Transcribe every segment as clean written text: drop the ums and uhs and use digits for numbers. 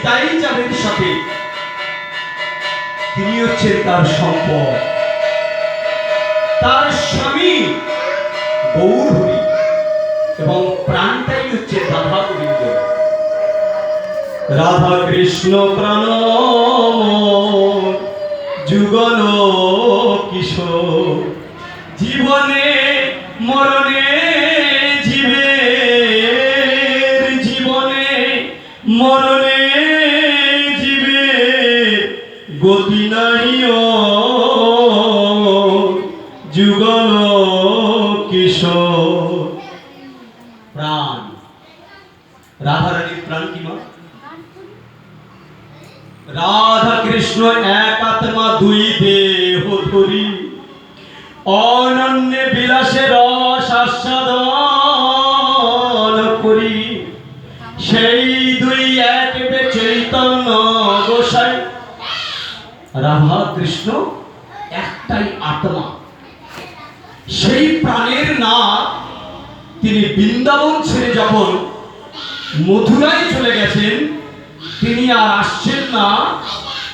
নিতাই চাঁদের সাথে, তিনি হচ্ছেন তার সম্পদ, তার স্বামী গৌরহরি, এবং প্রাণটাই হচ্ছে রাধা গোবিন্দ। রাধা কৃষ্ণ প্রাণ যুগল কিশোর, জীবনে মরণে জীবের, জীবনে মরণে জীবের গতি নাই যুগল কিশোর। প্রাণ, রাধারানীর প্রাণ কি মা? রাধা কৃষ্ণ এক আত্মা দুই দেহ ধরি, অনন্য বিলাসে রস আস্বাদন করি, সেই দুই এক চৈতন্য গোসাই। রাধা কৃষ্ণ একটাই আত্মা, সেই প্রাণের নাম তিনি বৃন্দাবন ছেড়ে যখন মথুরায় চলে গেছেন, তিনি আর আসছেন না,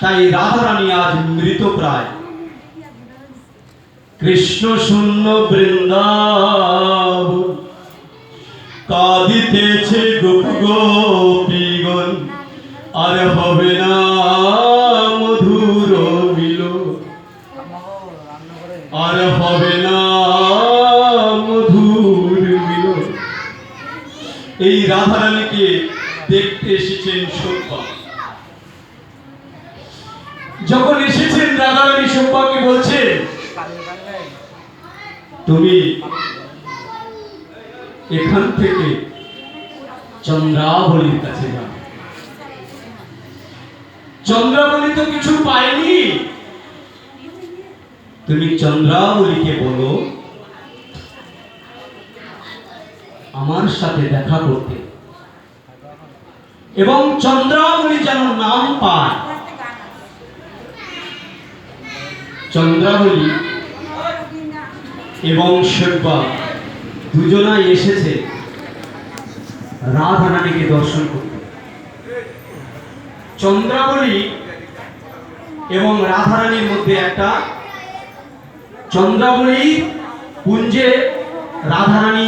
তাই রাধারানী আজ মৃতপ্রায়। কৃষ্ণ শূন্য বৃন্দাবন কাঁদিতেছে গোপ গোপীগণ, আর হবে না মধুর মিলন, আর হবে না মধুর মিলন। এই রাধারানীকে দেখতে এসেছেন সব্যা। যখন এসেছেন রাধারানী সব্যাকে বলছেন, তুমি এখান থেকে চন্দ্রাবলীর কাছে যাও। চন্দ্রাবলী তো কিছু পায়নি, তুমি চন্দ্রাবলীকে বলো আমার সাথে দেখা করতে, এবং চন্দ্রাবলী যেন নাম পায়। চন্দ্রাবলী এবং সব্যা দুজনাই এসেছে রাধারানীকে দর্শন করতে। চন্দ্রাবলী এবং রাধারানীর মধ্যে একটা, চন্দ্রাবলী কুঞ্জে রাধারানী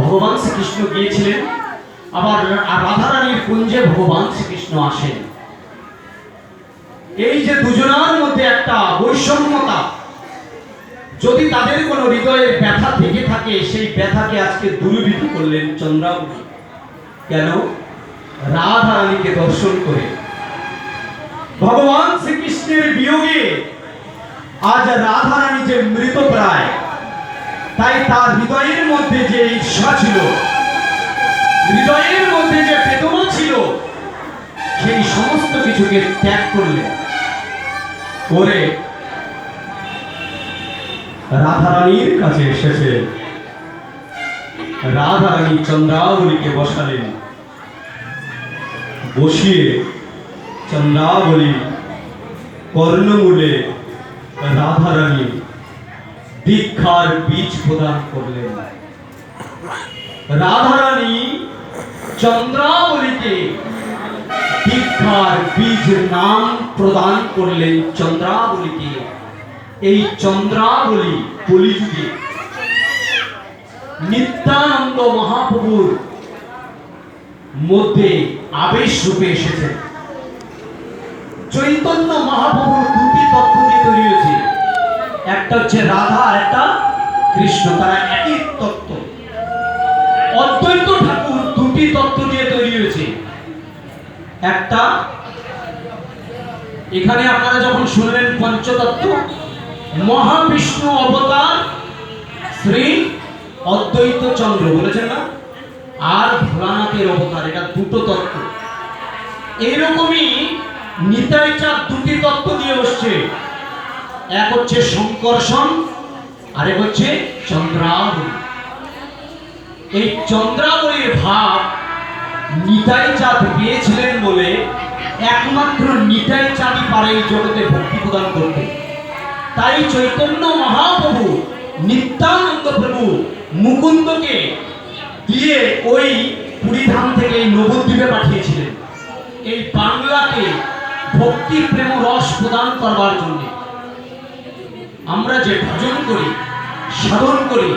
ভগবান শ্রীকৃষ্ণ গিয়েছিলেন, আবার রাধারানীর কুঞ্জে ভগবান শ্রীকৃষ্ণ আসেন। এই যে দুজনার মধ্যে একটা বৈষম্যতা, যদি তাদের কোনো হৃদয়ের ব্যথা থেকে থাকে, সেই ব্যথাকে আজকে দূরীভূত করলেন চন্দ্রাবলী। কেন? রাধারানীকে দর্শন করে। ভগবান শ্রীকৃষ্ণের বিয়োগে আজ রাধারানী যে মৃতপ্রায়, তাই তার হৃদয়ের মধ্যে যে ঈর্ষা ছিল, হৃদয়ের মধ্যে যে বেদনা ছিল, সেই সমস্ত কিছুকে ত্যাগ করলেন। করে রাধারানীর কাছে এসেছে। রাধারানী চন্দ্রাবলীকে বসালেন, বসিয়ে চন্দ্রাবলী কর্ণমূলে রাধারানী দীক্ষার বীজ প্রদান করলেন। রাধারানী চন্দ্রাবলীকে দীক্ষার বীজ নাম প্রদান করলেন চন্দ্রাবলীকে। এই চন্দ্রাবলী কলিযুগে নিত্যানন্দ মহাপ্রভুর মধ্যে আবেশ রূপে এসেছে। চৈতন্য মহাপ্রভুর দুটি তত্ত্ব দিয়ে তৈরি হয়েছে, একটা হচ্ছে রাধা আর একটা কৃষ্ণ, তারা একই তত্ত্ব। অদ্বৈত ঠাকুর দুটি তত্ত্ব দিয়ে তৈরি হয়েছে। একটা, এখানে আপনারা যখন শুনলেন পঞ্চতত্ত্ব, মহাবিষ্ণু অবতার শ্রী অদ্বৈত চন্দ্র বলেছেন না, আর ভোলানাথের অবতার, এটা দুটো তত্ত্ব। এইরকমই নিতাই চাঁদ দুটি তত্ত্ব দিয়ে বসছে, এক হচ্ছে শঙ্কর্ষণ, আরেক হচ্ছে চন্দ্রাবলী। এই চন্দ্রাবলীর ভাব নিতাই চাঁদ পেয়েছিলেন বলে একমাত্র নিতাই চাঁদই পারে এই জগতে ভক্তি প্রদান করতে। তাই চৈতন্য মহাপ্রভু নিত্যানন্দ প্রভু মুকুন্দকে দিয়ে ওই পুরীধাম থেকে এই নবদ্বীপে পাঠিয়েছিলেন। এই বাংলা তাকে ভক্তি প্রেম রস প্রদান করবার জন্য আমরা যে ভজন করি, সাধন করি,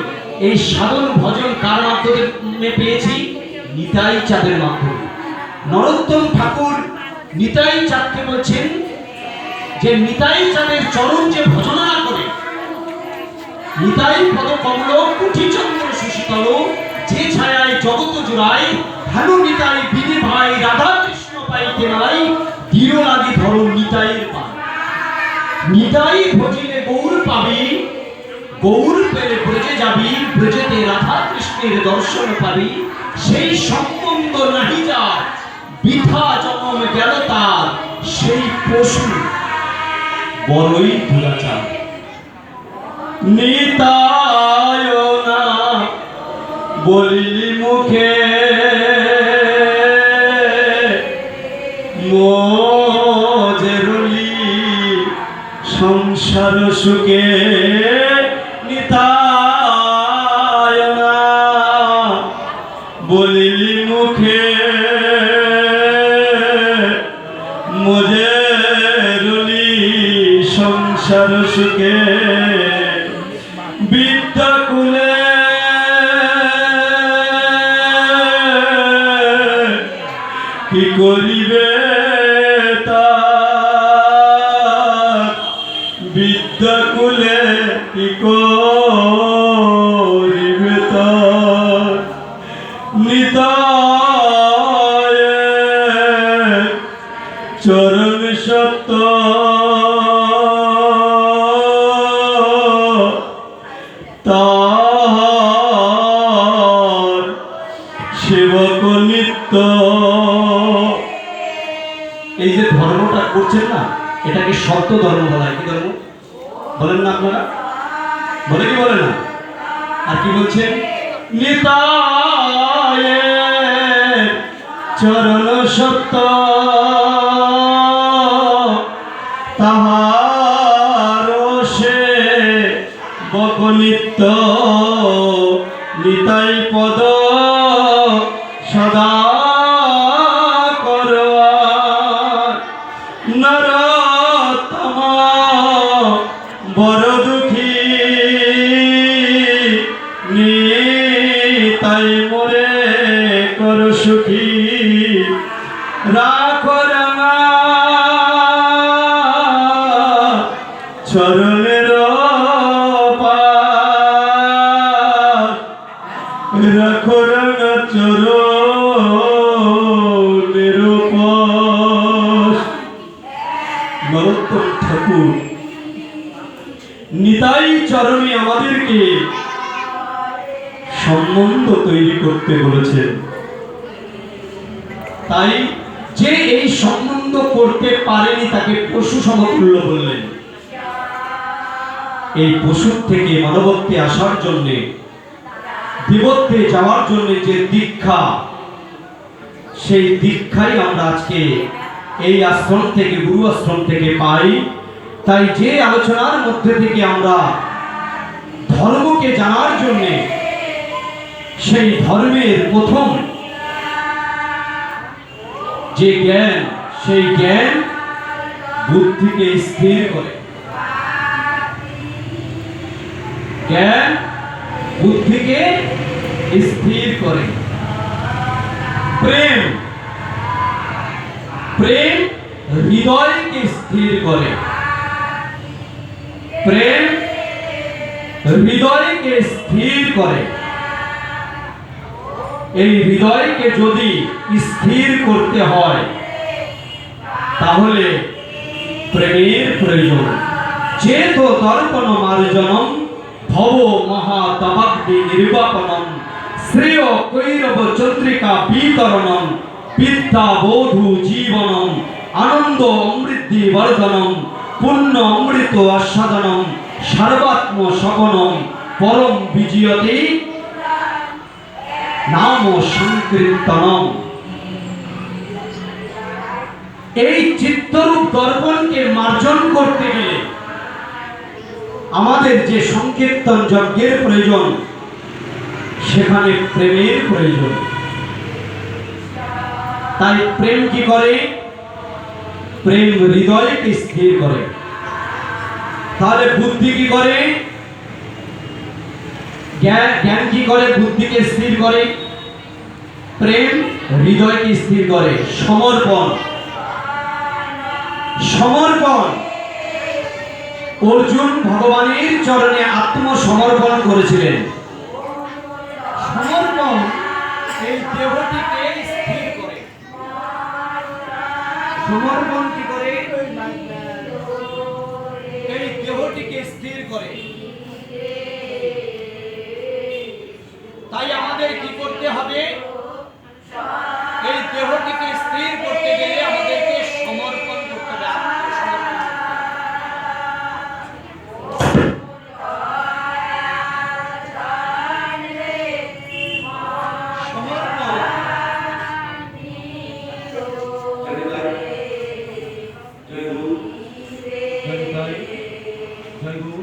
এই সাধন ভজন কার মাধ্যমে পেয়েছি? নিতাই চাঁদের মাধ্যমে। নরোত্তম ঠাকুর নিতাই চাঁদকে বলছেন যে নিতাই চাঁদের চরণ যে ভজনা করে, নিতাই পদ কমল কুঠি চন্দ্র সুশীতল, যে ছায়ায় জগত জুড়াই, হেন নিতাই বিধি ভাই রাধা কৃষ্ণ পাইতে নাই, দৃঢ় লাগি ধরো নিতাইয়ের পায়। নিতাই ভজিলে গৌর পাবি, গৌর পেলে ব্রজে যাবি, ব্রজেতে রাধা কৃষ্ণের দর্শন পাবি, সেই সম্বন্ধ নাহি যার, বৃথা জন্ম গেল তার, সেই পশু বড়ই দুরাচার। নিতায় না বলিলি মুখে, মোজেরলি সংসার সুখে, নিতায় না বলিলি মুখে, মোজেরলি সংসার সুখে, বিদ্যা কুলে কি করিবে তার, বিদ্যা কুলে কি করিবে তার, নিতায় চরণ সত্য তাহার সেবক নিত্য। এই যে ধর্মটা করছেন না, এটাকে সত্য ধর্ম বলা হয়। কি ধর্ম বলেন না আপনারা? বলে কি বলে না? আর কি বলছেন? নিতায় চরণ সত্য তাহার সেবক নিত্য, নিতাই পদ সদা করবার, নরোত্তম বড় দুঃখী, নিতাই মোরে কর সুখী, রাখো রাঙা চরণের পাশ, রাখো রাঙা চরণের পাশ। নরোত্তম ঠাকুর নিতাই চরণে আমাদেরকে সম্বন্ধ তৈরি করতে বলেছেন। তাই যে এই সম্বন্ধ করতে পারেনি তাকে পশু সমতুল্য বললেন। এই পশুর থেকে মানবত্বে আসার জন্য, দেবত্বে যাওয়ার জন্য যে দীক্ষা, সেই দীক্ষাই আমরা আজকে এই আশ্রম থেকে, গুরু আশ্রম থেকে পাই। তাই যে আলোচনার মধ্যে থেকে আমরা ধর্মকে জানার জন্য, সেই ধর্মের প্রথম যে জ্ঞান, সেই জ্ঞান বুদ্ধিকে স্থির করে। জ্ঞান বুদ্ধিকে স্থির করে। প্রেম, প্রেম হৃদয়কে স্থির করে। প্রেম হৃদয়কে স্থির করে। এই হৃদয়কে যদি স্থির করতে হয় তাহলে প্রেমের প্রয়োজন। চেত দর্পণ মার্জনম ভব মহাতমাগ্নি নির্বাপনম, শ্রেয় কৈরব চন্দ্রিকা বিতরণম, বিদ্যা বোধু জীবনম, আনন্দ অমৃদ্ধি বর্ধনম, পুণ্য অমৃত আস্বাদনম, সর্বাত্ম শবনম, পরম বিজয়তে নাম সংকীর্তনম। এই চিত্তরূপ দর্পণকে মার্জন করতে গেলে আমাদের যে সংকীর্তন যজ্ঞের প্রয়োজন, সেখানে প্রেমের প্রয়োজন। তাই প্রেম কি করে? প্রেম হৃদয়কে স্থির করে। তাহলে বুদ্ধি কি করে? জ্ঞান কি করে? বুদ্ধিকে স্থির করে। প্রেম হৃদয়কে স্থির করে। সমর্পণ, সমর্পণ। অর্জুন ভগবানের চরণে আত্মসমর্পণ করেছিলেন। সমর্পণ এই দেহটিকে স্থির করে। সমর্পণ কি করে? এই দেহটিকে স্থির করে। তাই আমাদের কি করতে হবে? এই দেহটিকে স্থির করতে গেলে আমাদেরকে সমর্পণ করতে হবে। জয় গুরু, জয় গুরু।